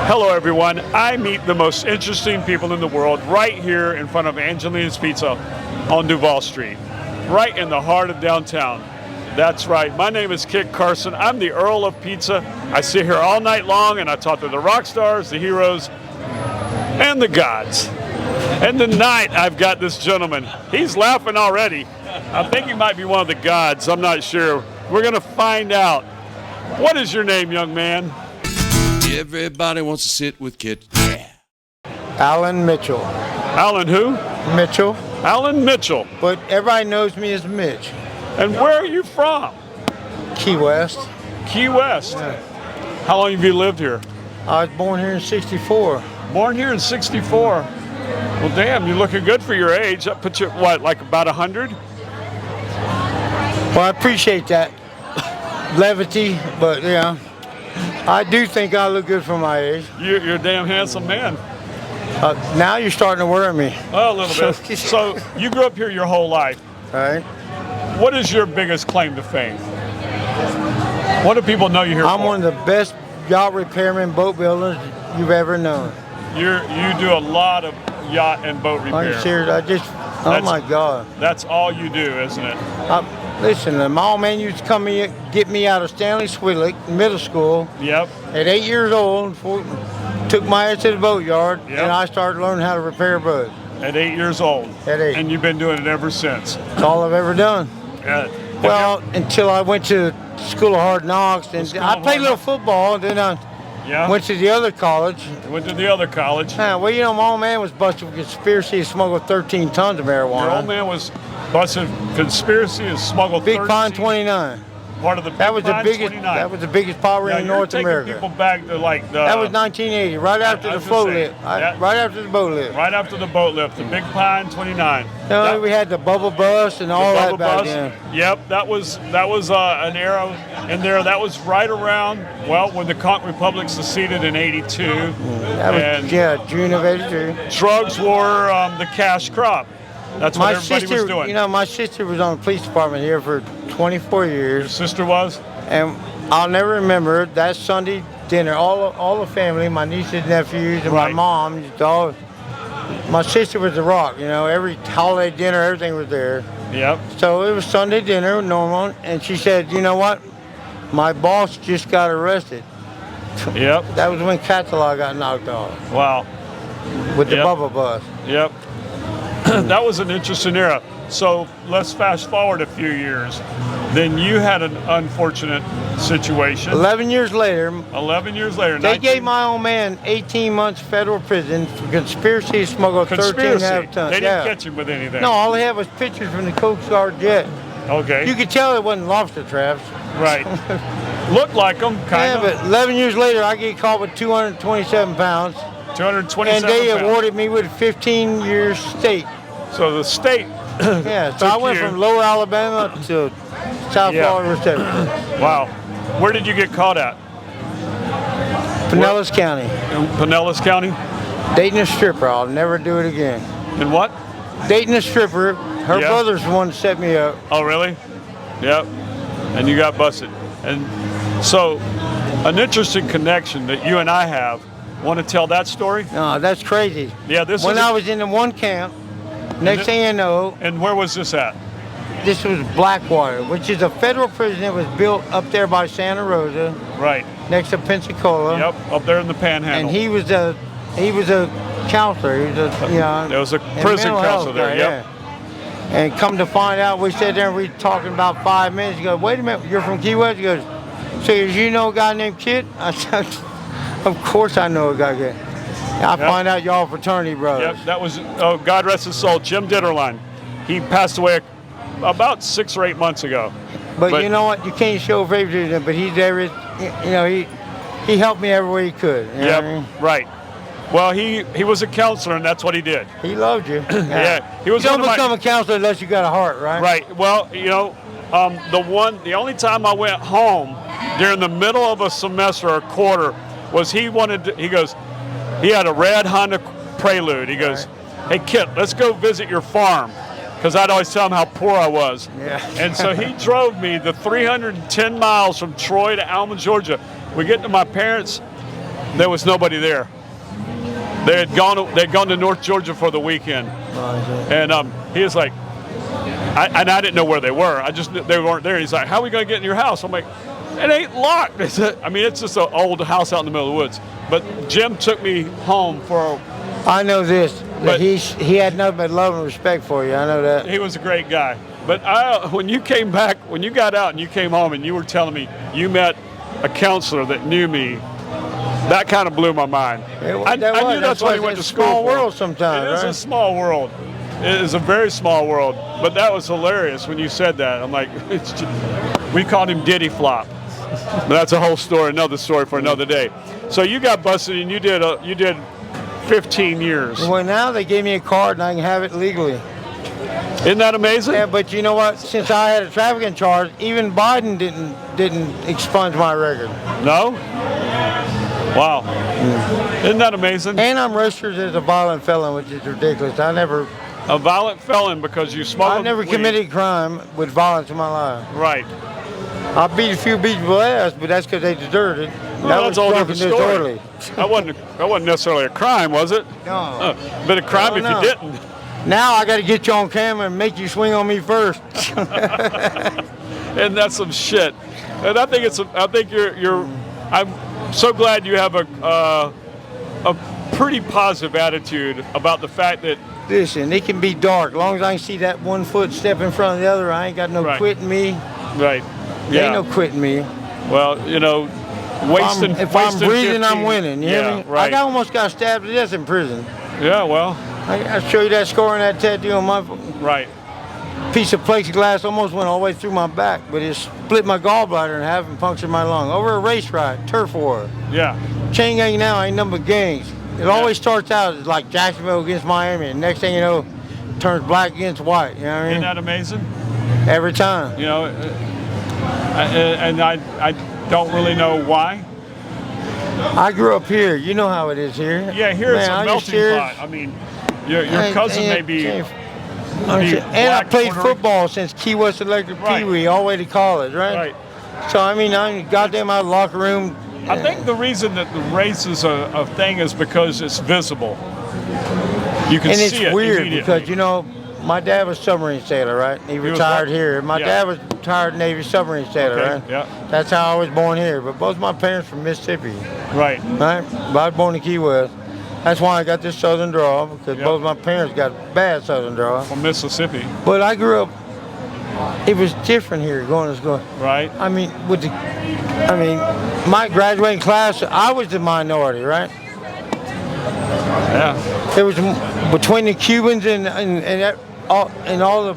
Hello everyone, I meet the most interesting people in the world right here in front of Angelina's Pizza on Duval Street, right in the heart of downtown. That's right, my name is Kit Carson. I'm the Earl of Pizza. I sit here all night long and I talk to the rock stars, the heroes, and the gods. And tonight I've got this gentleman. He's laughing already. I think he might be one of the gods, I'm not sure. We're gonna find out. What is your name, young man? Everybody wants to sit with Kit. Yeah. Alan Mitchell. Alan who? Mitchell. Alan Mitchell. But everybody knows me as Mitch. And where are you from? Key West. Key West. Yeah. How long have you lived here? I was born here in '64. Born here in '64. Well, damn, you're looking good for your age. That puts you, what, like about 100? Well, I appreciate that levity, but yeah, I do think I look good for my age. You're a damn handsome man. Now you're starting to worry me. Oh, a little bit. So you grew up here your whole life. All right. What is your biggest claim to fame? What do people know you here I'm for? one of the best yacht repairmen, boat builders you've ever known. You do a lot of yacht and boat repair. Are you serious? Oh my God. That's all you do, isn't it? Listen, my old man used to come get me out of Stanley Swillick middle school. Yep. At 8 years old, took my ass to the boatyard, Yep. and I started learning how to repair boats. At 8 years old. At 8. And you've been doing it ever since. That's all I've ever done. Well, until I went to School of Hard Knocks, and I played a little football, and then I went to the other college. Went to the other college. Well, you know, my old man was busted with conspiracy to smuggle 13 tons of marijuana. Your old man was busted conspiracy to smuggle Big Pine 29. Part of the Big That was the Pine biggest. 29. That was the biggest pot ring in North America. People back to like the. That was 1980, right after the float lift. Right after the boat lift. Right after the boat lift, the Big Pine 29. We had the bubble bus and all that back then. Yep, that was an era in there. That was right around when the Conch Republic seceded in '82. That was June of '82. Drugs were the cash crop. That's what everybody was doing. You know, my sister was on the police department here for 24 years. Your sister was? And I'll never remember that Sunday dinner. All the family, my nieces, nephews, and my mom. My sister was the rock. You know, every holiday dinner, everything was there. Yep. So it was Sunday dinner, normal, and she said, "You know what? My boss just got arrested." Yep. That was when Catalog got knocked off. Wow. With the bubble bus. Yep. That was an interesting era. So let's fast forward a few years. Then you had an unfortunate situation. 11 years later. 11 years later. They gave my old man 18 months federal prison for conspiracy to smuggle 13.5 tons. They didn't catch him with anything. No, all they had was pictures from the Coast Guard jet. Okay. You could tell it wasn't lobster traps. Right. Looked like them, kind of. Yeah, but 11 years later, I get caught with 227 pounds. 227 And they pounds. awarded me with a 15-year state. So the state. Yeah, so I went from Lower Alabama to South Florida State. Wow. Where did you get caught at? Pinellas County. In Pinellas County? Dating a stripper. I'll never do it again. In what? Dating a stripper. Her brother's the one that set me up. Oh, really? Yep. And you got busted. And so, an interesting connection that you and I have. Want to tell that story? No, that's crazy. Yeah, this when I was in the one camp, next thing you know. And where was this at? This was Blackwater, which is a federal prison that was built up there by Santa Rosa. Right. Next to Pensacola. Yep, up there in the Panhandle. And he was a counselor. He was there was a prison counselor there. Yep. Yeah. And come to find out, we sat there and we talking about 5 minutes. He goes, "Wait a minute, you're from Key West?" He goes, "So you know a guy named Kit?" I said, "Of course I know a guy." I find out y'all fraternity brothers. Yep, that was, God rest his soul, Jim Ditterline. He passed away about 6 or 8 months ago. But you know what? You can't show favoritism, but he's there. You know, he helped me every way he could. You know what I mean? Right. Well, he was a counselor, and that's what he did. He loved you. Yeah. He was. You don't become a counselor unless you got a heart, right? Right. Well, you know, the only time I went home during the middle of a semester or quarter was he goes, he had a red Honda Prelude. He goes, "Hey, Kit, let's go visit your farm." Because I'd always tell him how poor I was. Yeah. And so he drove me the 310 miles from Troy to Alma, Georgia. We get to my parents' there was nobody there. They'd gone to North Georgia for the weekend, and he was like, I didn't know where they were. I just knew they weren't there. He's like, how are we gonna get in your house? I'm like, it ain't locked. I mean, it's just an old house out in the middle of the woods. But Jim took me home for. I know this. But he had nothing but love and respect for you. I know that. He was a great guy. But when you came back, when you got out and you came home and you were telling me you met a counselor that knew me, that kind of blew my mind. I knew that's what he went to school for. It's a small world sometimes, It is a small world. It is a very small world. But that was hilarious when you said that. I'm like, we called him Diddy Flop. But that's a whole story, another story for another day. So you got busted and you did 15 years. Well, now they gave me a card and I can have it legally. Isn't that amazing? Yeah, but you know what? Since I had a trafficking charge, even Biden didn't expunge my record. No? Wow. Isn't that amazing? And I'm registered as a violent felon, which is ridiculous. A violent felon because you smoked. I never committed a crime with violence in my life. Right. I beat a few people's ass, but that's because they deserved it. Well, that's a whole different story. That wasn't necessarily a crime, was it? No. But a crime if you didn't. Now I got to get you on camera and make you swing on me first. And that's some shit. And I think you're. I'm so glad you have a pretty positive attitude about the fact that. Listen, it can be dark. As long as I can see that one foot step in front of the other, I ain't got no quitting me. Right. There ain't no quitting me. Well, wasting. If I'm breathing, 15, I'm winning. You hear me? Right. I almost got stabbed to death in prison. Yeah, well. I'll show you that scar and that tattoo on my piece of plexiglass. Almost went all the way through my back, but it split my gallbladder in half and punctured my lung over a race ride, turf war. Yeah. Chain gang now ain't nothing but gangs. It always starts out as like Jacksonville against Miami, and next thing you know, it turns black against white. You know what I mean? Isn't that amazing? Every time. And I don't really know why. I grew up here. You know how it is here. Yeah, here it's a melting pot. I mean, your cousin may be. And I played football since Key West Electric Pee Wee all the way to college, right? So I mean, I'm goddamn out of the locker room. I think the reason that the race is a thing is because it's visible. You can see it. And it's weird because my dad was a submarine sailor, right? He retired here. My dad was retired Navy submarine sailor, right? Yeah. That's how I was born here. But both my parents from Mississippi. Right. Right? But I was born in Key West. That's why I got this southern drawl, because both my parents got bad southern drawl. From Mississippi. But I grew up, it was different here going to school. Right. I mean, my graduating class, I was the minority, right? Yeah. There was between the Cubans and all the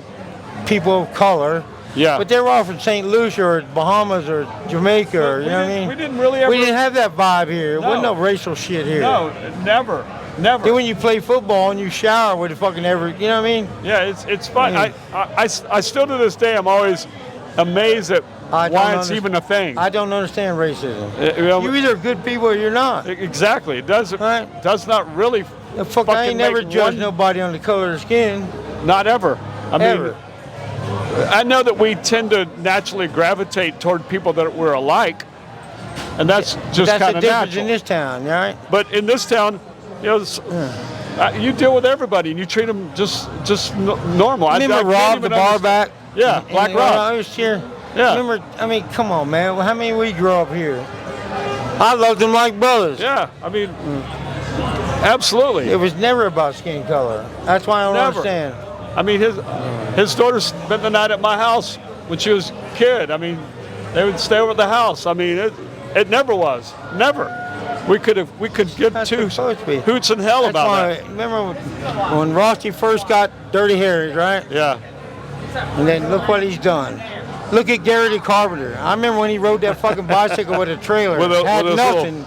people of color. Yeah. But they were all from St. Lucia or Bahamas or Jamaica, or you know what I mean? We didn't really ever. We didn't have that vibe here. There wasn't no racial shit here. No, never. Then when you play football and you shower with the fucking you know what I mean? Yeah, it's fun. I still to this day I'm always amazed at why it's even a thing. I don't understand racism. You're either good people or you're not. Exactly. It does not really. I ain't never judged nobody on the color of their skin. Not ever. Ever. I know that we tend to naturally gravitate toward people that we're alike, and that's just kind of natural. That's the difference in this town, right? But in this town, you deal with everybody and you treat them just normal. Remember Rob, the bar back? Yeah, Black Rob. I was here. Yeah. Remember, come on, man. How many we grew up here? I loved them like brothers. Yeah, absolutely. It was never about skin color. That's why I don't understand. His daughter spent the night at my house when she was a kid. They would stay over at the house. It never was. Never. We could give two hoots in hell about that. Remember when Rossi first got Dirty Harry's, right? Yeah. And then look what he's done. Look at Garrity Carpenter. I remember when he rode that fucking bicycle with a trailer. Had nothing.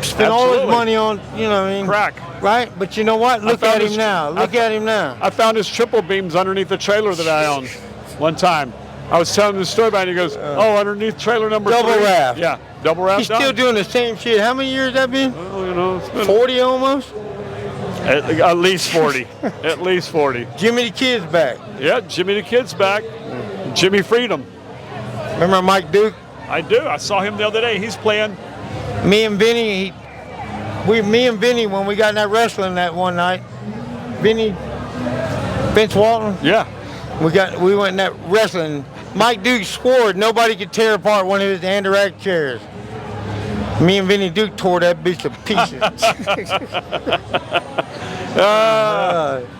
Spent all his money on, you know what I mean? Crack. Right? But you know what? Look at him now. Look at him now. I found his triple beams underneath the trailer that I owned one time. I was telling him the story about it, and he goes, underneath trailer number 3. Double raft. Yeah, double raft. He's still doing the same shit. How many years that been? Well, it's been 40 almost? At least 40. At least 40. Jimmy the Kid's back. Yeah, Jimmy the Kid's back. Jimmy Freedom. Remember Mike Duke? I do. I saw him the other day. He's playing Me and Vinny, when we got in that wrestling that one night, Vince Walton. Yeah. We went in that wrestling. Mike Duke swore nobody could tear apart one of his Andorrac chairs. Me and Vinny Duke tore that bitch to pieces.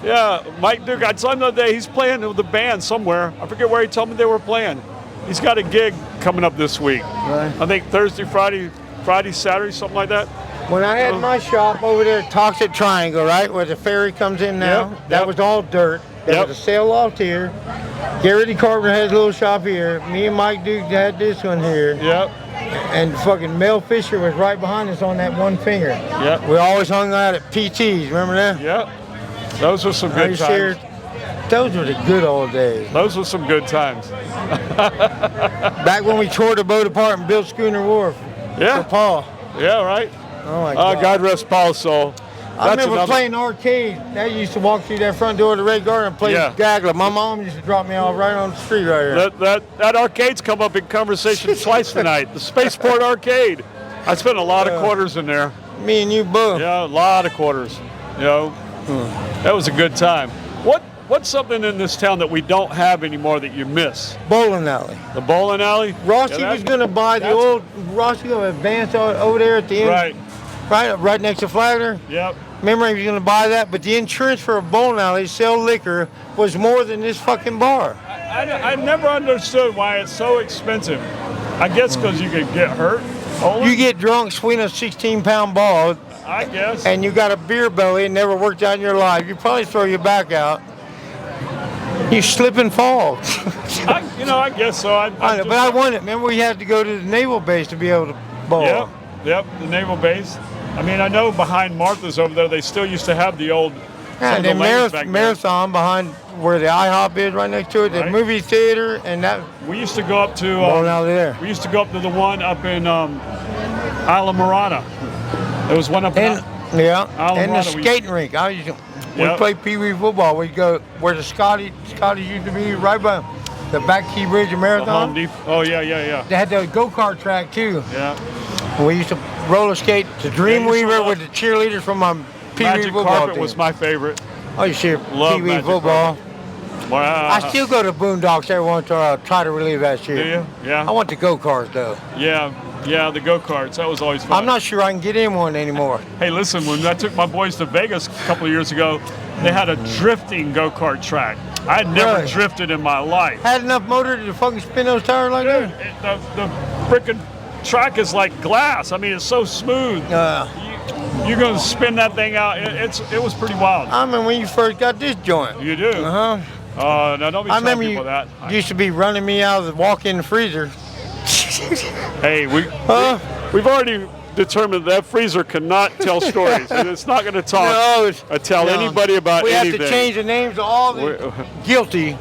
Yeah, Mike Duke. I saw him the other day. He's playing with the band somewhere. I forget where he told me they were playing. He's got a gig coming up this week. Right. I think Thursday, Friday, Saturday, something like that. When I had my shop over there at Toxic Triangle, right, where the ferry comes in now, that was all dirt. There was a sail loft here. Garrity Carpenter has a little shop here. Me and Mike Duke had this one here. Yep. And fucking Mel Fisher was right behind us on that one finger. Yep. We always hung out at PT's, remember that? Yep. Those were some good times. Those were the good old days. Those were some good times. Back when we tore the boat apart and built Schooner Wharf. For Paul. Yeah, right. Oh my God. God rest Paul's soul. I remember playing arcade. I used to walk through that front door of the Red Garden and play Gagla. My mom used to drop me off right on the street right here. That arcade's come up in conversation twice tonight. The Spaceport Arcade. I spent a lot of quarters in there. Me and you both. Yeah, a lot of quarters. You know, that was a good time. What's something in this town that we don't have anymore that you miss? Bowling alley. The bowling alley? Rossi was going to buy the old Rossi Advance over there at the end. Right. Right next to Flagler. Yep. Remember he was going to buy that, but the insurance for a bowling alley, sell liquor, was more than this fucking bar. I never understood why it's so expensive. I guess because you could get hurt. Bowling? You get drunk, swing a 16-pound ball. I guess. And you got a beer belly and never worked out in your life. You probably throw your back out. You slip and fall. I guess so. I know, but I won it. Remember, we had to go to the naval base to be able to bowl. Yep, the naval base. I mean, I know behind Martha's over there, they still used to have the old. And the marathon behind where the IHOP is, right next to it, the movie theater, and that. We used to go up to. Out there. We used to go up to the one up in Isla Morada. There was one up in. And the skating rink. We played Pee Wee football. We'd go where the Scotty used to be, right by the Back Key Bridge and Marathon. Oh, yeah. They had the go-kart track, too. Yeah. We used to roller skate to Dreamweaver with the cheerleaders from my Pee Wee football Carpet team. Was my favorite. Oh, you see Pee Wee football. Wow. I still go to Boondocks every once in a while, try to relieve that shit. Do you? Yeah. I want the go-karts, though. Yeah, the go-karts. That was always fun. I'm not sure I can get in one anymore. Hey, listen, when I took my boys to Vegas a couple of years ago, they had a drifting go-kart track. I had never drifted in my life. Had enough motor to fucking spin those tires like that? The frickin' track is like glass. I mean, it's so smooth. You're going to spin that thing out. It was pretty wild. I remember when you first got this joint. You do? Uh-huh. Now don't be telling people that. You used to be running me out of the walk-in freezer. Hey, we've already determined that freezer cannot tell stories. It's not going to talk or tell anybody about anything. We have to change the names of all the guilty.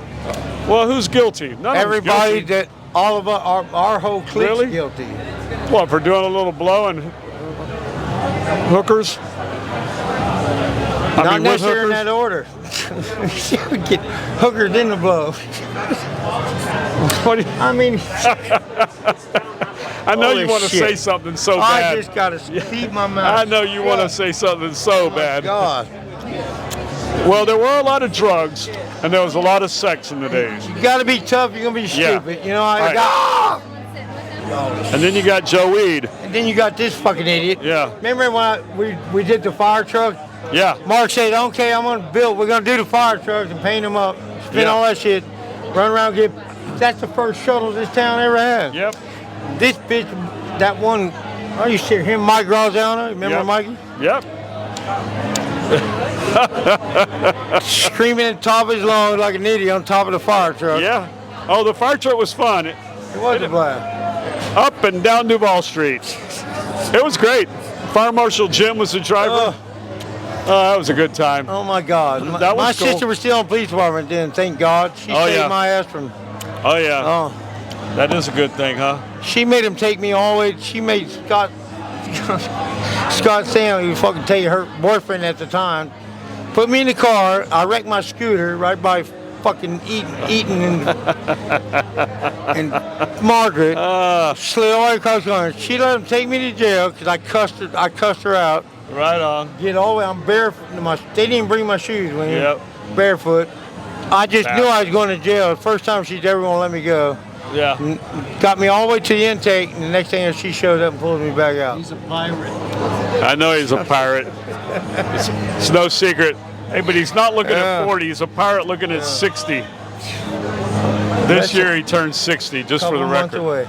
Well, who's guilty? Everybody that all of our whole clique's guilty. What, for doing a little blow and hookers? Not necessarily in that order. We get hookers in the blow. I mean, I know you want to say something so bad. I just got to keep my mouth. I know you want to say something so bad. God. Well, there were a lot of drugs, and there was a lot of sex in the days. You got to be tough. You're gonna be stupid. You know. And then you got Joe Weed. And then you got this fucking idiot. Yeah. Remember when we did the fire truck? Yeah. Mark said, "Okay, we're gonna do the fire trucks and paint them up, spin all that shit, run around, That's the first shuttle this town ever had. Yep. This bitch, that one, I used to hear him, Mike Graziano. Remember Mikey? Yep. Screaming at the top of his lungs like an idiot on top of the fire truck. Yeah. Oh, the fire truck was fun. It was a blast. Up and down Duval Street. It was great. Fire Marshal Jim was the driver. That was a good time. Oh my God. My sister was still in the police department then, thank God. She saved my ass from. Oh yeah. Oh. That is a good thing, huh? She made him take me all the way. She made Scott Stanley, who fucking tell you her boyfriend at the time, put me in the car. I wrecked my scooter right by fucking eating and Margaret slid all the way across the country. She let them take me to jail because I cussed her out. Right on. Get all the way. I'm barefoot. They didn't even bring my shoes when Yep. barefoot. I just knew I was going to jail. The first time she's ever going to let me go. Yeah. Got me all the way to the intake, and the next thing is she shows up and pulls me back out. He's a pirate. I know he's a pirate. It's no secret. Hey, but he's not looking at 40. He's a pirate looking at 60. This year he turns 60, just for the record. Away.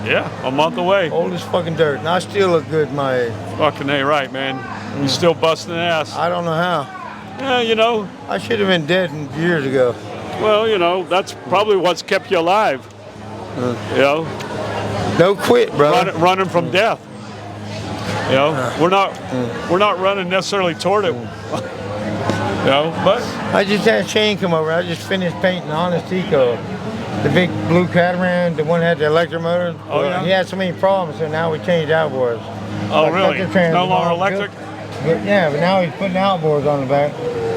Yeah, a month away. Old as fucking dirt. And I still look good my age. Fucking A right, man. You still busting ass. I don't know how. Yeah, you know. I should have been dead years ago. Well, you know, that's probably what's kept you alive. You know. Don't quit, brother. Running from death. You know, we're not running necessarily toward it. You know, but I just had Shane come over. I just finished painting Honest Eco. The big blue catamaran, the one that had the electric motor. Oh, yeah? He had so many problems, so now we changed outboards. Oh, really? No longer electric? But yeah, but now he's putting outboards on the back.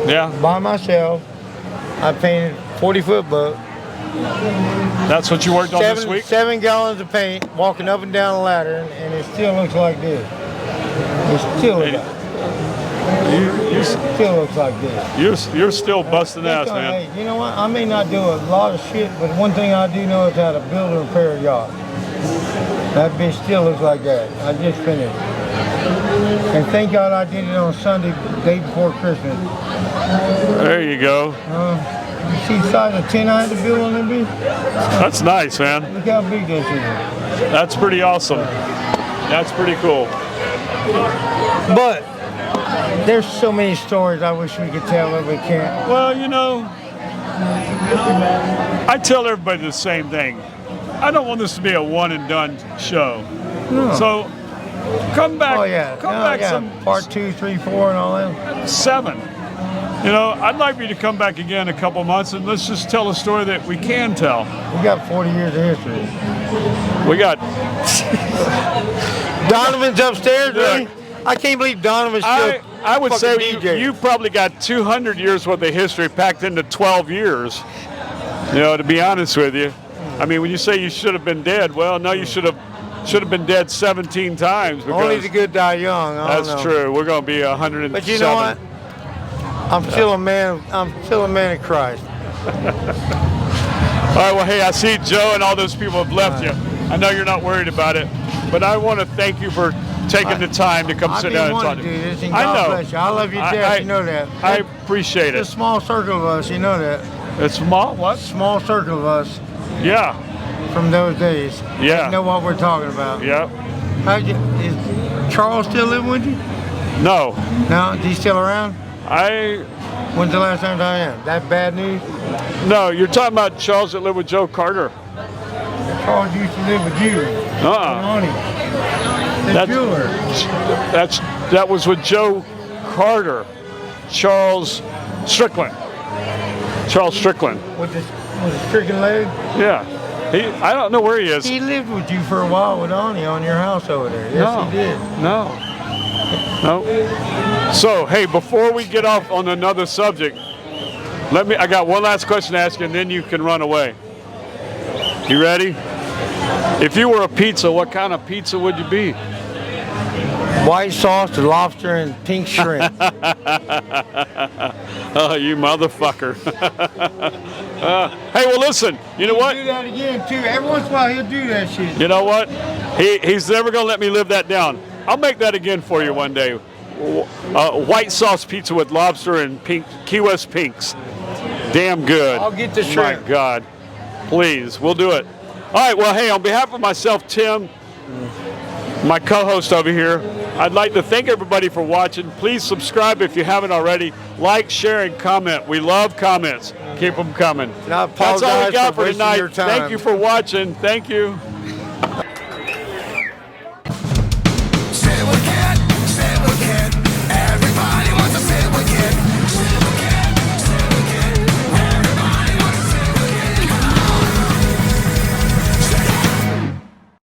Yeah. By myself. I painted 40-foot boat. That's what you worked on this week? 7 gallons of paint, walking up and down a ladder, and it still looks like this. It still looks like still looks like this. You're still busting ass, man. Hey, you know what? I may not do a lot of shit, but one thing I do know is how to build and repair a yacht. That bitch still looks like that. I just finished. And thank God I did it on Sunday, the day before Christmas. There you go. You see the size of tin I had to build on that bitch? That's nice, man. Look how big that shit is. That's pretty awesome. That's pretty cool. But there's so many stories I wish we could tell, but we can't. Well, you know, I tell everybody the same thing. I don't want this to be a one and done show. No. So come back. Oh yeah. Come back some part 2, 3, 4, and all that. 7. You know, I'd like you to come back again in a couple months and let's just tell a story that we can tell. We got 40 years of history. We got Donovan's upstairs, really? I can't believe Donovan's still. I would say DJ. you probably got 200 years worth of history packed into 12 years. You know, to be honest with you. I mean, when you say you should have been dead, well, no, you should have been dead 17 times. Only the good die young. That's true. We're going to be 107. But you know what? I'm still a man. I'm still a man of Christ. All right. Well, hey, I see Joe and all those people have left you. I know you're not worried about it, but I want to thank you for taking the time to come sit down and talk to me. I know. Bless you. I love you, Dad. You know that. I appreciate it. It's a small circle of us. You know that. It's small. What? Small circle of us. Yeah. From those days. Yeah. You know what we're talking about. Yep. Is Charles still living with you? No. No? Is he still around? When's the last time I am? That bad news? No, you're talking about Charles that lived with Joe Carter. Charles used to live with you. The jeweler. That was with Joe Carter. Charles Strickland. Charles Strickland. With the stricken leg? Yeah. I don't know where he is. He lived with you for a while with Ani on your house over there. Yes, he did. No. So, hey, before we get off on another subject, I got one last question to ask you, and then you can run away. You ready? If you were a pizza, what kind of pizza would you be? White sauce, lobster, and pink shrimp. Oh, you motherfucker. Hey, well, listen, you know what? He'll do that again, too. Every once in a while, he'll do that shit. You know what? He's never going to let me live that down. I'll make that again for you one day. White sauce pizza with lobster and pink Key West pinks. Damn good. I'll get the shrimp. My God. Please, we'll do it. All right, well, hey, on behalf of myself, Tim, my co-host over here, I'd like to thank everybody for watching. Please subscribe if you haven't already. Like, share, and comment. We love comments. Keep them coming. That's all we got for tonight. Thank you for watching. Thank you.